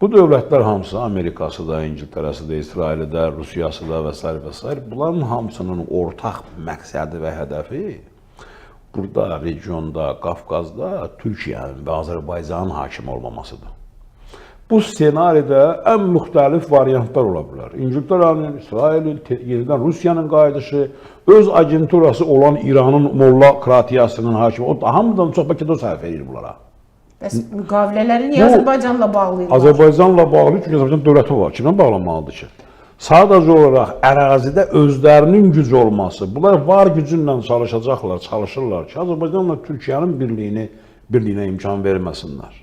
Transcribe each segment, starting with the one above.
Bu dövlətlər hamısı, Amerikası da, İngiltərəsi də, İsraili də, Rusiyası da və s. və s. Bunların hamısının ortaq məqsədi və hədəfi burada, regionda, Qafqazda Türkiyənin və Azərbaycanın hakim olmamasıdır. Bu senaridə ən müxtəlif variantlar ola bilər. İngiltərənin, İsrailin, yenidən Rusiyanın qayıdışı, öz agenturası olan İranın mollakratiyasının hakimi, o hamıdan çox bəlkə də o səhv edir bunlara. Bəs müqavilələri niyə Azərbaycanla bağlayırlar? Azərbaycanla bağlı, çünki Azərbaycan dövləti var. Kimdən bağlanmalıdır ki? Sadəcə olaraq ərazidə özlərinin gücü olması, bunlar var gücünlə çalışacaqlar, çalışırlar ki, Azərbaycanla Türkiyənin birliyinə imkan verməsinlər.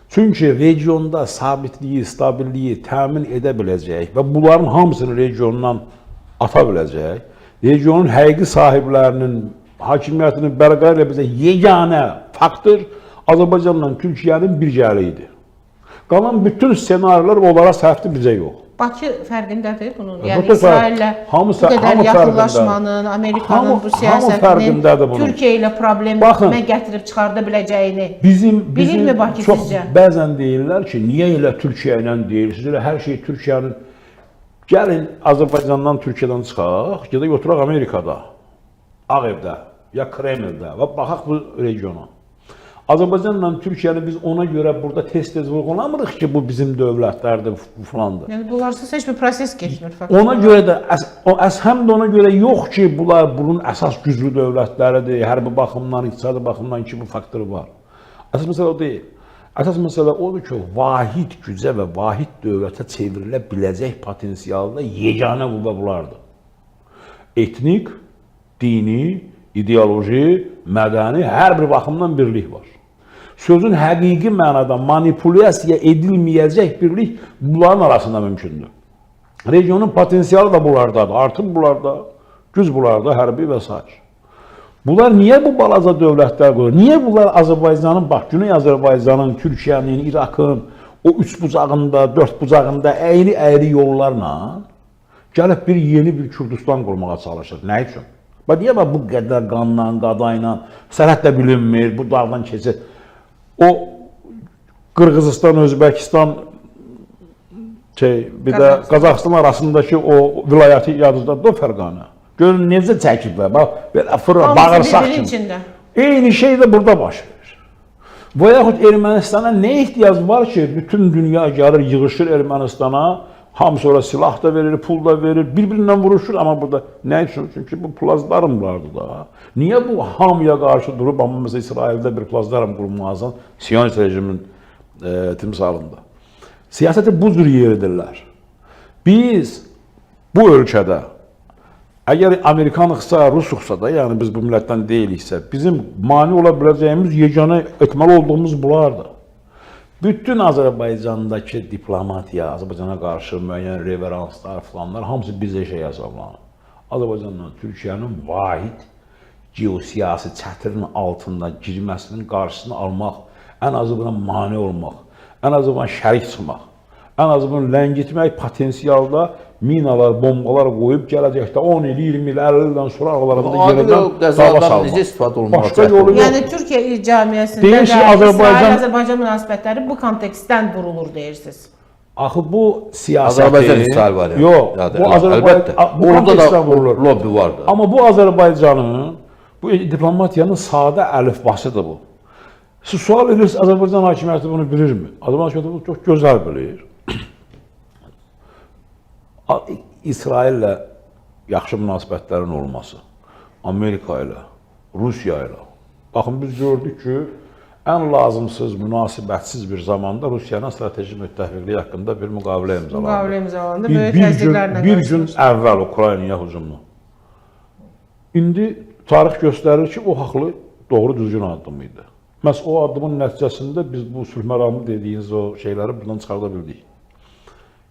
Çünki regionda sabitliyi, stabilliyi təmin edə biləcək və bunların hamısını regiondan ata biləcək, regionun həqiqi sahiblərinin hakimiyyətini bərqərar edə biləcək yeganə faktor Azərbaycanla Türkiyənin birgəliyidir. Qalan bütün senarilər onlara səhvdir, bizə yox. Bakı fərqindədir bunun. Yəni İsraillə bu qədər yaxınlaşmanın, Amerikanın bu siyasətinin Türkiyə ilə problemə gətirib çıxarda biləcəyini bilirmi Bakı sizcə? Bəzən deyirlər ki, niyə elə Türkiyə ilə deyirsiniz? Elə hər şey Türkiyənin... Gəlin Azərbaycandan, Türkiyədən çıxaq, gedək oturaq Amerikada, Ağ Evdə ya Kremldə və baxaq bu regiona. Azərbaycanla Türkiyəni biz ona görə burada tez-tez vurğulamırıq ki, bu bizim dövlətlərdir, falandır. Yəni bunlarsız heç bir proses keçmir. Ona görə də, həm də ona görə yox ki, bunun əsas güclü dövlətləridir, hərbi baxımdan, iqtisadi baxımdan ki, bu faktoru var. Əsas məsələ o deyil. Əsas məsələ odur ki, vahid gücə və vahid dövlətə çevrilə biləcək potensialda yeganə qüvvə bunlardır. Etnik, dini, ideoloji, mədəni, hər bir baxımdan birlik var. Sözün həqiqi mənada manipulyasiya edilməyəcək birlik bunların arasında mümkündür. Regionun potensialı da bunlardadır, artım bunlarda, güc bunlarda, hərbi və s. Bunlar niyə bu balaca dövlətlər qoyur? Niyə bunlar Azərbaycanın, bax, Güney Azərbaycanın, Türkiyənin, İraqın, o üç bucağında, dörd bucağında əyri-əyri yollarla gəlib yeni bir Kürdistan qurmağa çalışır. Nə üçün? Niyə bu qədər qanla, qadayla, sərhəd də bilinmir, bu dağdan keçir. O Qırğızistan, Özbəkistan, bir də Qazaxıstan arasındakı o vilayəti yadınızdadır, o fərqanə. Görün, necə çəkiblər, belə fırır, bağırsaq kimi. Eyni şey də burada baş verir. Və yaxud Ermənistana nə ehtiyac var ki, bütün dünya gəlir, yığışır Ermənistana, hamısı ora silah da verir, pul da verir, bir-birindən vuruşur, amma burada nə üçün? Çünki bu plazdarım vardı da. Niyə bu hamıya qarşı durub, amma mesela İsraildə bir plazdarım qurulmazdan, Siyonist rejimin timsalında. Siyasəti bu cür yeridirlər. Biz bu ölkədə, əgər Amerikanıqsa, Rusuqsa da, yəni biz bu millətdən deyiliksə, bizim mani ola biləcəyimiz, yeganə etməli olduğumuz bunlardır. Bütün Azərbaycandakı diplomatiya, Azərbaycana qarşı müəyyən reveranslar falanlar, hamısı bizə şey hesablanır. Azərbaycanla Türkiyənin vahid geosiyasi çətirin altında girməsinin qarşısını almaq, ən azından mane olmaq, ən azından şərik çıxmaq, ən azından ləngitmək potensialda minalar, bombalar qoyub gələcəkdə 10 il, 20 il, 50 ildən sonra ağlarında yerindən dava salmaq. Necə istifadə olunmalı? Başqa yolu yox. Yəni Türkiyə cəmiyyəsində də İsrail-Azərbaycan münasibətləri bu kontekstdən qurulur deyirsiniz. Axı bu siyasəti... Azərbaycan-İsrail var ya. Yox, bu Azərbaycan... Orada da lobby vardı. Amma bu Azərbaycanın, bu diplomatiyanın sadə əlifbasıdır bu. Siz sual edirsiniz, Azərbaycan hakimiyyəti bunu bilirmi? Azərbaycan hakimiyyəti bunu çox gözəl bilir. İsraillə yaxşı münasibətlərin olması, Amerika ilə, Rusiya ilə. Baxın, biz gördük ki, ən lazımsız, münasibətsiz bir zamanda Rusiyanın strateji müttəfiqliyi haqqında bir müqavilə imzalandı. Müqavilə imzalandı, böyük təzyiqlərlə bir gün əvvəl Ukraynaya hücumlu. İndi tarix göstərir ki, o haqlı, doğru, düzgün addım idi. Məhz o addımın nəticəsində biz bu sülh məramı dediyiniz o şeyləri buradan çıxarda bildik.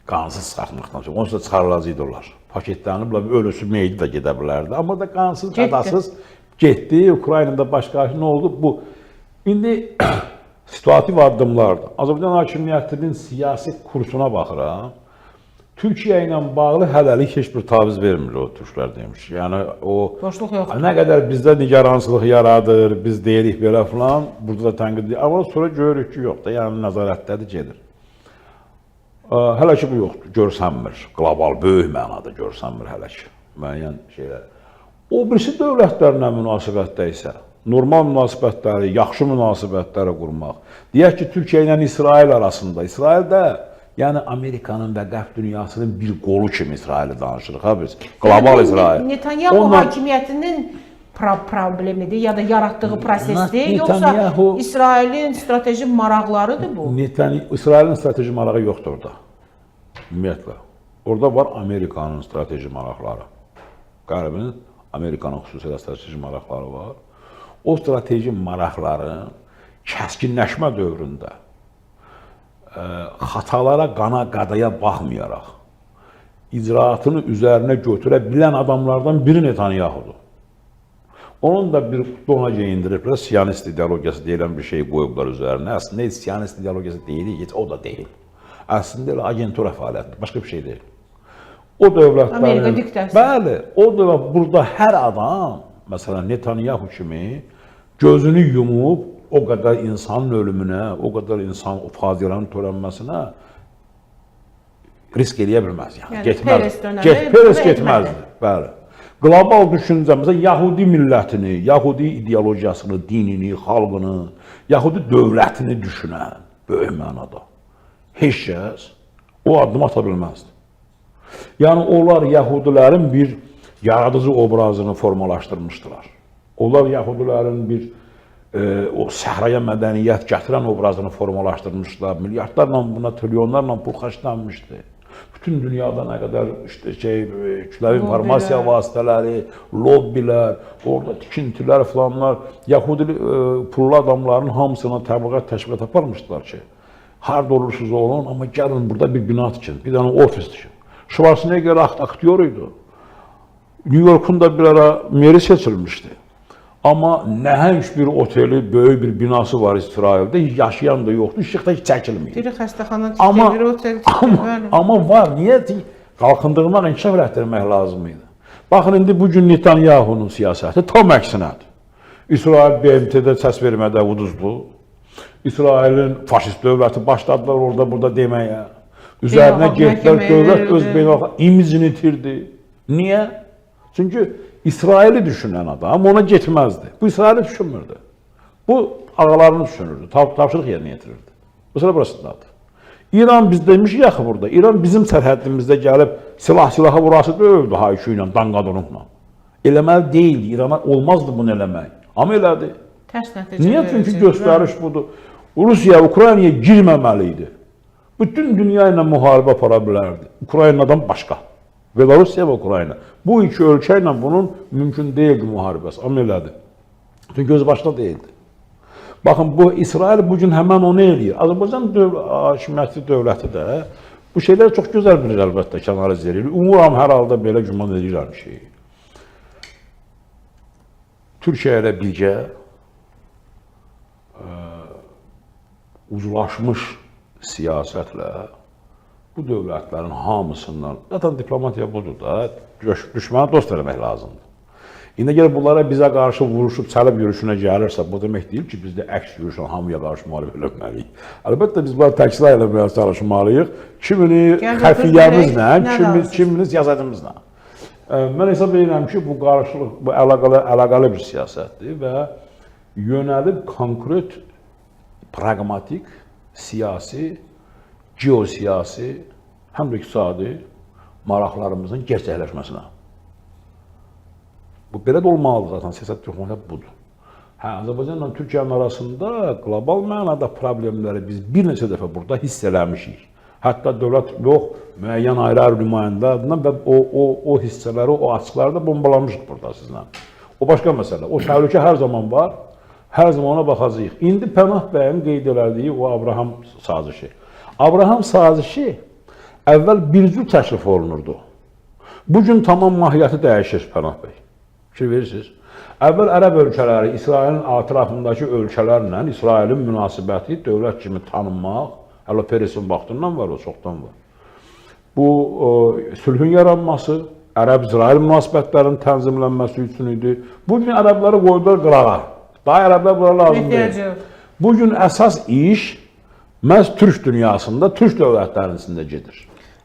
Qansız çıxartmaqdan sonra, onsuz da çıxarılacaqdı onlar. Paketlənib, ölüsü meydi də gedə bilərdi. Amma da qansız, qadasız getdi. Ukraynada başqa nə oldu? Bu, indi situativ addımlardır. Azərbaycan hakimiyyətinin siyasi kursuna baxıram. Türkiyə ilə bağlı hələlik heç bir taviz vermir o türklər demiş. Yəni o nə qədər bizdə nigarançılıq yaradır, biz deyirik belə filan, burada da tənqid edir. Amma sonra görürük ki, yox da, yəni nəzarətdədir, gedir. Hələ ki bu yoxdur, görsənmir. Qlobal, böyük mənada görsənmir hələ ki. Müəyyən şeylər. O birisi dövlətlərlə münasibətdə isə normal münasibətləri, yaxşı münasibətləri qurmaq. Deyək ki, Türkiyə ilə İsrail arasında, İsrail də yəni Amerikanın və Qərb dünyasının bir qolu kimi İsraili danışırıq ha biz. Qlobal İsrail. Netanyahu hakimiyyətinin problemidir ya da yaratdığı prosesdir, yoxsa İsrailin strateji maraqlarıdır bu? İsrailin strateji marağı yoxdur orada. Ümumiyyətlə. Orada var Amerikanın strateji maraqları. Qərbin, Amerikanın xüsusilə strateji maraqları var. O strateji maraqların kəskinləşmə dövründə xatalara, qana-qadaya baxmayaraq icraatını üzərinə götürə bilən adamlardan biri Netanyahudur. Onun da bir ona geyindiriblər, siyonist ideologiyası deyilən bir şey qoyublar üzərinə. Əslində siyonist ideologiyası deyil, heç o da deyil. Əslində elə agentura fəaliyyətidir, başqa bir şey deyil. O dövlətlərin... Amerika diktəsi. Bəli, o dövlət, burada hər adam, məsələn Netanyahu kimi gözünü yumub, o qədər insanın ölümünə, o qədər insan faciələrin törənməsinə risk eləyə bilməz. Yəni getməz. Peres getməzdi. Bəli. Qlobal düşüncəmizə Yahudi millətini, Yahudi ideologiyasını, dinini, xalqını, Yahudi dövlətini düşünən böyük mənada heç kəs o addım ata bilməzdi. Yəni onlar Yahudilərin bir yaradıcı obrazını formalaşdırmışdılar. Onlar Yahudilərin bir o səhraya mədəniyyət gətirən obrazını formalaşdırmışlar. Milyardlarla buna, trilyonlarla pul xərclənmişdi. Bütün dünyada nə qədər kütləvi informasiya vasitələri, lobbilər, orada tikintilər falanlar, Yahudi pullu adamların hamısına təbliğat təşviqat aparmışdılar ki, harda olursunuz olun, amma gəlin burada bir bina tikin, bir dənə ofis tikin. Schwarzenegger aktyor idi. New York'un da bir ara meri seçilmişdi. Amma nəhəng bir oteli, böyük bir binası var İsraildə, yaşayan da yoxdur, işıqda heç çəkilməyir. Biri xəstəxana tikir, biri otel tikir. Amma var, niyə? Qalxındırmaq, inkişaf elətdirmək lazım idi. Baxın, indi bugün Netanyahu'nun siyasəti tam əksinədir. İsrail BMT-də səs vermədə uduzdu. İsrailin faşist dövləti başladılar orada, burada deməyə. Üzərinə getdilər, dövlət öz beynəlxalq imicini itirdi. Niyə? Çünki İsraili düşünən adam ona getməzdi. Bu İsraili düşünmürdü. Bu ağalarını düşünürdü, tapşırıq yerinə yetirirdi. Mesela burasındadır. İran biz demişik yaxı burada. İran bizim sərhəddimizdə gəlib silah-silaha vurası döyüldü Hayşu ilə, Danqadonunla. Eləməli deyildi, İrana olmazdı bunu eləmək. Amma elədi. Tərs nəticə. Niyə? Çünki göstəriş budur. Rusiya Ukraynaya girməməli idi. Bütün dünya ilə müharibə apara bilərdi. Ukraynadan başqa. Belarusya və Ukrayna. Bu iki ölkə ilə bunun mümkün deyildi müharibəsi. Amma elədi. Çünki göz başda deyildi. Baxın, bu İsrail bugün həmən onu eləyir. Azərbaycan hakimiyyəti dövləti də bu şeylər çox gözəl bilir əlbəttə, kənarız edir. Umuram hər halda belə güman edirəm ki, Türkiyə ilə birgə uzlaşmış siyasətlə bu dövlətlərin hamısından, zaten diplomatiya budur da, düşməni dost eləmək lazımdır. İndi gəlir bunlara bizə qarşı vuruşub, çəlib yürüşünə gəlirsə, bu demək deyil ki, biz də əks yürüşən hamıya qarşı müharibə eləməliyik. Əlbəttə, biz bunları təkrar eləməyə çalışmalıyıq. Kimini xəfiyyəmizlə, kimini siyasətimizlə. Mən hesab edirəm ki, bu qarşılıq, bu əlaqəli bir siyasətdir və yönəlib konkret, pragmatik, siyasi, geosiyasi, həm də iqtisadi maraqlarımızın gerçəkləşməsinə. Bu belə də olmalıdır zaten, siyasət diplomatiya budur. Azərbaycanla Türkiyənin arasında qlobal mənada problemləri biz bir neçə dəfə burada hiss eləmişik. Hətta dövlət yox, müəyyən ayrı-ayrı nümayəndə adından və o hissələri, o açıqları da bombalamışıq burada sizlə. O başqa məsələ. O təhlükə hər zaman var, hər zaman ona baxacağıq. İndi Pənah bəyin qeyd elədiyi o Abraham sazişi. Abraham sazişi əvvəl bir cür təklif olunurdu. Bugün tamam mahiyyəti dəyişir Pənah bəy. Fikir verirsiniz. Əvvəl ərəb ölkələri, İsrailin ətrafındakı ölkələrlə İsrailin münasibəti dövlət kimi tanınmaq, hələ Peresin vaxtından var, o çoxdan var. Bu, sülhün yaranması, Ərəb-İsrail münasibətlərinin tənzimlənməsi üçün idi. Bugün ərəbləri qoydular qırağa. Daha ərəblər bura lazım deyil. Bugün əsas iş məhz türk dünyasında, türk dövlətlərinin içində gedir.